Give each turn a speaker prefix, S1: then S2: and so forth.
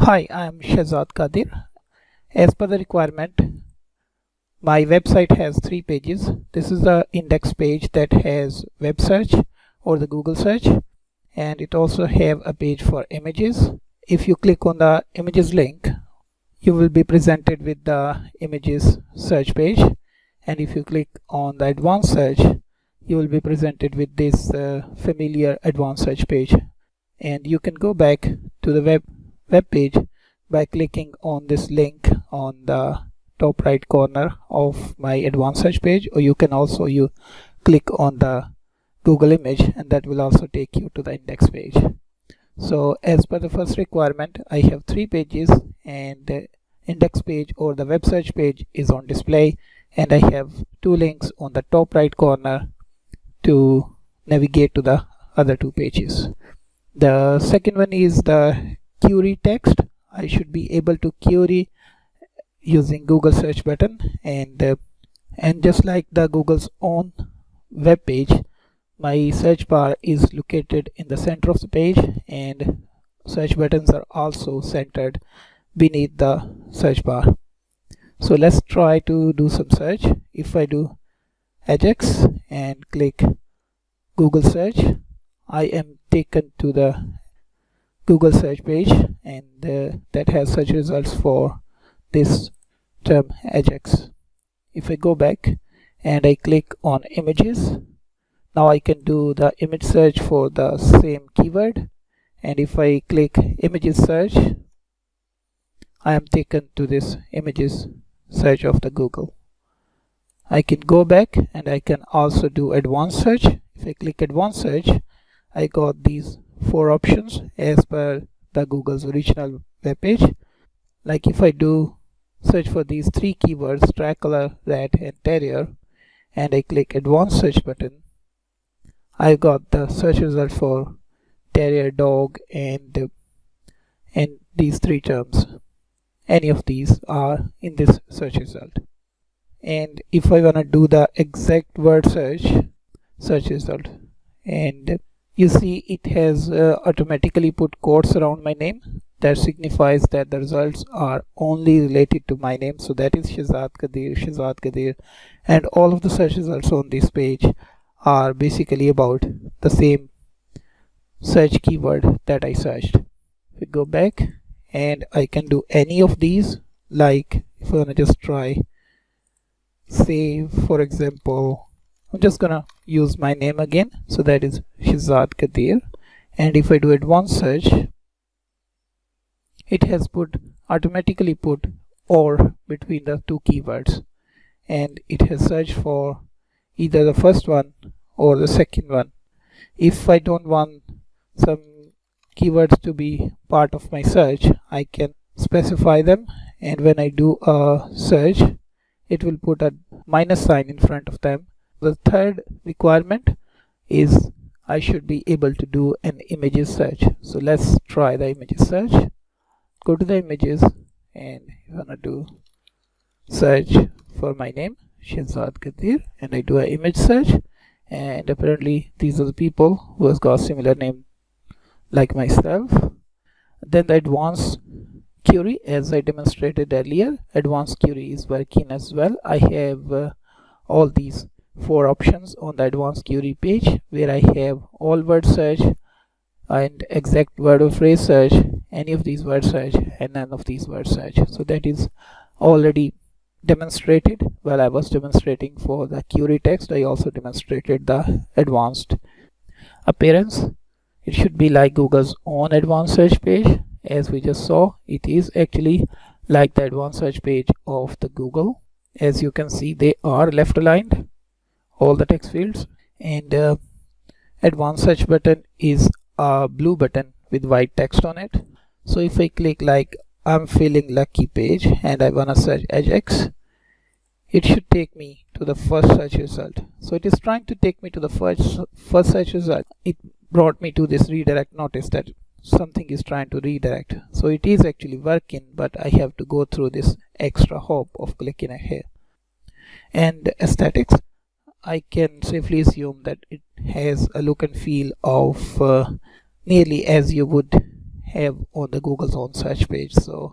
S1: Hi, I am Shehzad Qadir. As per the requirement, my website has 3 pages. This is the index page that has web search or the Google search, and it also have a page for images. If you click on the images link, you will be presented with the images search page, and if you click on the advanced search, you will be presented with this familiar advanced search page. And you can go back to the web page by clicking on this link on the top right corner of my advanced search page, or you can also click on the Google image, and that will also take you to the index page. So as per the first requirement, I have 3 pages, and the index page or the web search page is on display, and I have 2 links on the top right corner to navigate to the other 2 pages. The second one is the query text. I should be able to query using Google search button, and just like the Google's own web page, my search bar is located in the center of the page, and search buttons are also centered beneath the search bar. So let's try to do some search. If I do Ajax and click Google search, I am taken to the Google search page, and that has search results for this term Ajax. If I go back and I click on images, now I can do the image search for the same keyword, and if I click images search, I am taken to this images search of the Google. I can go back and I can also do advanced search. If I click advanced search, I got these 4 options as per the Google's original web page. Like if I do search for these 3 keywords, tricolor, rat and terrier, and I click advanced search button, I got the search result for terrier, dog, and these 3 terms. Any of these are in this search result. And if I want to do the exact word search result, and you see it has automatically put quotes around my name. That signifies that the results are only related to my name. So that is Shehzad Qadir, and all of the search results on this page are basically about the same search keyword that I searched. We go back and I can do any of these. Like if I want to just try, say for example, I'm just gonna use my name again, so that is Shehzad Qadir, and if I do advanced search, it has automatically put or between the 2 keywords, and it has searched for either the first one or the second one. If I don't want some keywords to be part of my search, I can specify them, and when I do a search, it will put a minus sign in front of them. The third requirement is I should be able to do an images search. So let's try the images search. Go to the images, and you wanna do search for my name, Shehzad Qadir, and I do an image search, and apparently these are the people who has got similar name like myself. Then the advanced query, as I demonstrated earlier, advanced query is working as well. I have all these 4 options on the advanced query page, where I have all word search and exact word or phrase search, any of these word search, and none of these word search. So that is already demonstrated. While I was demonstrating for the query text, I also demonstrated the advanced appearance. It should be like Google's own advanced search page. As we just saw, it is actually like the advanced search page of the Google. As you can see, they are left aligned, all the text fields, and advanced search button is a blue button with white text on it. So if I click like I'm feeling lucky page and I wanna search Ajax, it should take me to the first search result. So it is trying to take me to the first search result. It brought me to this redirect notice that something is trying to redirect. So it is actually working, but I have to go through this extra hop of clicking here. And aesthetics, I can safely assume that it has a look and feel of nearly as you would have on the Google's own search page. So